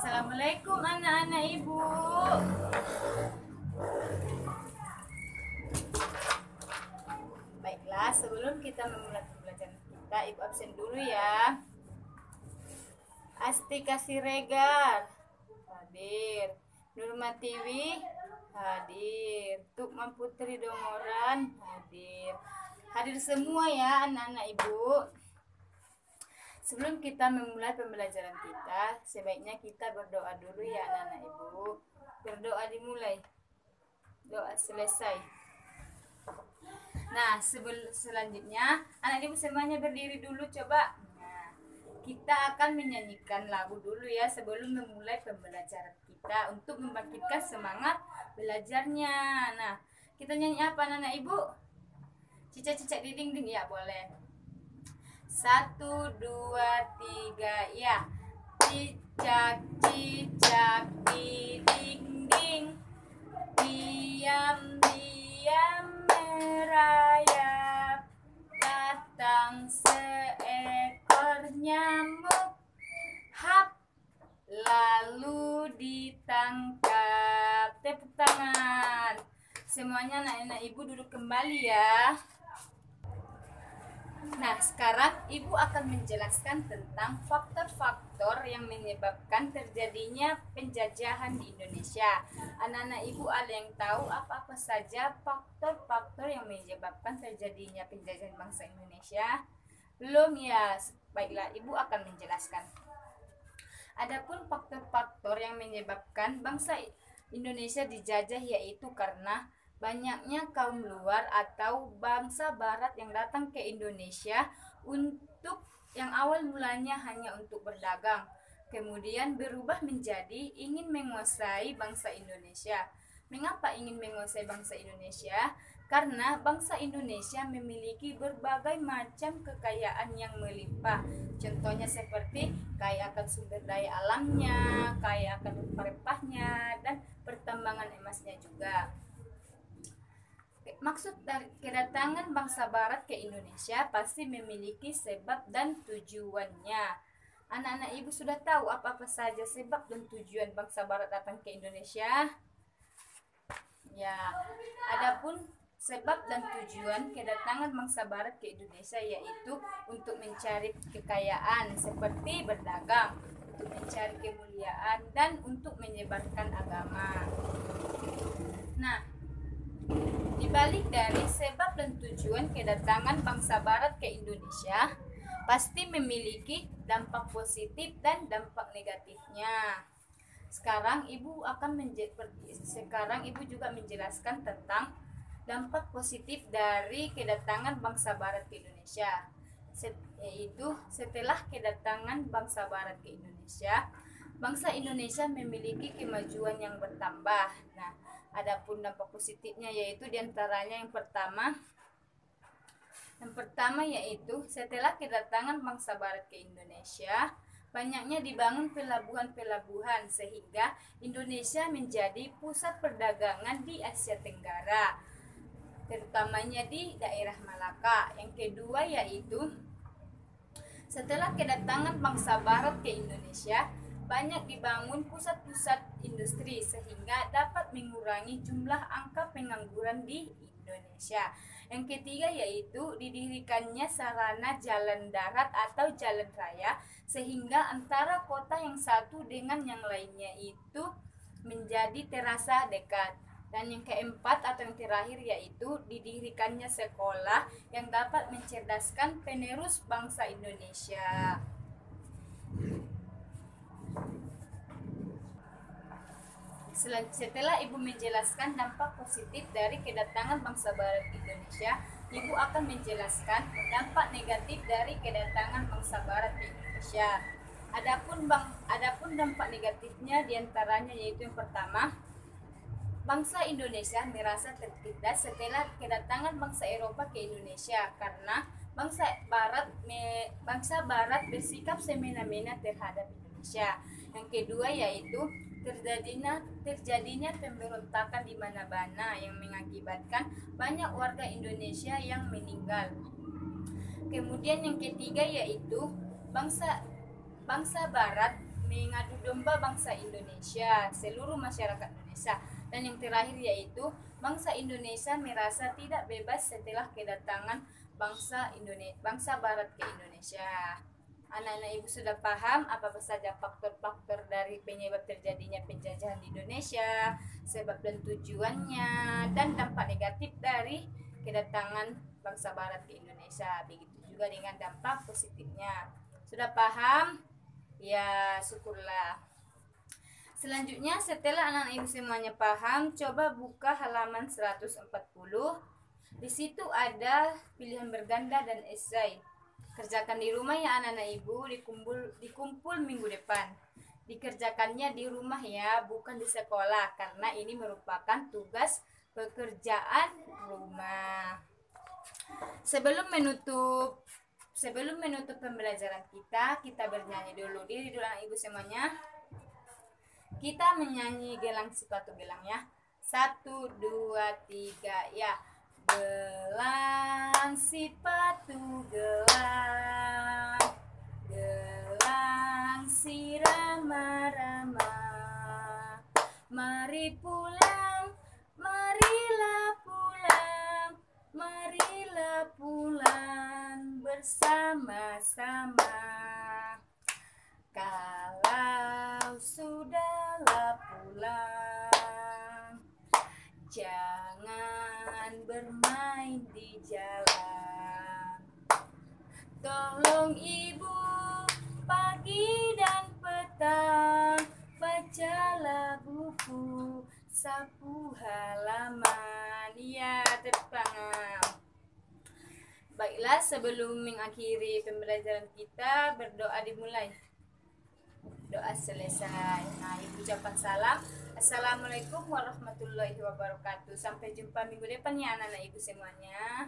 Assalamualaikum anak-anak ibu. Baiklah, sebelum kita memulai pembelajaran kita, ibu absen dulu ya. Astika Siregar hadir, Nurma Tiwi hadir, Tukma Putri Dongoran hadir. Hadir semua ya anak-anak ibu. Sebelum kita memulai pembelajaran kita, sebaiknya kita berdoa dulu ya anak-anak ibu. Berdoa dimulai, doa selesai. Nah, selanjutnya anak ibu semuanya berdiri dulu coba. Nah, kita akan menyanyikan lagu dulu ya sebelum memulai pembelajaran kita untuk membangkitkan semangat belajarnya. Nah, kita nyanyi apa anak-anak ibu? Cicak-cicak di dinding ya boleh. 1, 2, 3 ya. Cicak-cicak di dinding, diam-diam merayap, datang seekor nyamuk, hap, lalu ditangkap. Tepuk tangan. Semuanya anak-anak ibu duduk kembali ya. Nah, sekarang ibu akan menjelaskan tentang faktor-faktor yang menyebabkan terjadinya penjajahan di Indonesia. Anak-anak ibu ada yang tahu apa-apa saja faktor-faktor yang menyebabkan terjadinya penjajahan bangsa Indonesia? Belum ya? Baiklah, ibu akan menjelaskan. Adapun faktor-faktor yang menyebabkan bangsa Indonesia dijajah yaitu karena banyaknya kaum luar atau bangsa barat yang datang ke Indonesia untuk yang awal mulanya hanya untuk berdagang, kemudian berubah menjadi ingin menguasai bangsa Indonesia. Mengapa ingin menguasai bangsa Indonesia? Karena bangsa Indonesia memiliki berbagai macam kekayaan yang melimpah. Contohnya seperti kaya akan sumber daya alamnya, kaya akan rempah-rempahnya, dan pertambangan emasnya juga. Maksud dari kedatangan bangsa barat ke Indonesia pasti memiliki sebab dan tujuannya. Anak-anak ibu sudah tahu apa-apa saja sebab dan tujuan bangsa barat datang ke Indonesia? Ya, adapun sebab dan tujuan kedatangan bangsa barat ke Indonesia yaitu untuk mencari kekayaan seperti berdagang, untuk mencari kemuliaan, dan untuk menyebarkan agama. Nah, dibalik dari sebab dan tujuan kedatangan bangsa barat ke Indonesia pasti memiliki dampak positif dan dampak negatifnya. Sekarang ibu juga menjelaskan tentang dampak positif dari kedatangan bangsa barat ke Indonesia. Yaitu setelah kedatangan bangsa barat ke Indonesia, bangsa Indonesia memiliki kemajuan yang bertambah. Nah, adapun dampak positifnya yaitu diantaranya yang pertama yaitu setelah kedatangan bangsa barat ke Indonesia, banyaknya dibangun pelabuhan-pelabuhan sehingga Indonesia menjadi pusat perdagangan di Asia Tenggara, terutamanya di daerah Malaka. Yang kedua yaitu setelah kedatangan bangsa barat ke Indonesia, banyak dibangun pusat-pusat industri sehingga dapat mengurangi jumlah angka pengangguran di Indonesia. Yang ketiga yaitu didirikannya sarana jalan darat atau jalan raya sehingga antara kota yang satu dengan yang lainnya itu menjadi terasa dekat. Dan yang keempat atau yang terakhir yaitu didirikannya sekolah yang dapat mencerdaskan penerus bangsa Indonesia. Setelah ibu menjelaskan dampak positif dari kedatangan bangsa barat di Indonesia, ibu akan menjelaskan dampak negatif dari kedatangan bangsa barat di Indonesia. Adapun dampak negatifnya diantaranya yaitu yang pertama, bangsa Indonesia merasa tertindas setelah kedatangan bangsa Eropa ke Indonesia karena bangsa barat bersikap semena-mena terhadap Indonesia. Yang kedua yaitu terjadinya pemberontakan di mana-mana yang mengakibatkan banyak warga Indonesia yang meninggal. Kemudian yang ketiga yaitu bangsa barat mengadu domba bangsa Indonesia, seluruh masyarakat Indonesia. Dan yang terakhir yaitu bangsa Indonesia merasa tidak bebas setelah kedatangan bangsa Barat ke Indonesia. Anak-anak ibu sudah paham apa saja faktor-faktor dari penyebab terjadinya penjajahan di Indonesia, sebab dan tujuannya, dan dampak negatif dari kedatangan bangsa Barat ke Indonesia. Begitu juga dengan dampak positifnya. Sudah paham? Ya, syukurlah. Selanjutnya, setelah anak-anak ibu semuanya paham, coba buka halaman 140. Di situ ada pilihan berganda dan esai. Kerjakan di rumah ya anak-anak ibu, dikumpul minggu depan. Dikerjakannya di rumah ya, bukan di sekolah, karena ini merupakan tugas pekerjaan rumah. Sebelum menutup pembelajaran kita bernyanyi dulu. Diri dulu anak ibu semuanya. Kita menyanyi gelang sepatu gelang ya. 1, 2, 3 ya. Gelang sepatu gelang, gelang si ramah-ramah. Mari pulang, marilah pulang, marilah pulang bersama-sama. Kalau sudahlah pulang, jangan bermain di jalan. Tolong ibu pagi dan petang, bacalah buku, sapu halaman. Ya, tepuk tangan. Baiklah, sebelum mengakhiri pembelajaran kita, berdoa dimulai. Doa selesai. Nah, ibu ucapkan salam. Assalamualaikum warahmatullahi wabarakatuh. Sampai jumpa minggu depan ya anak-anak ibu semuanya.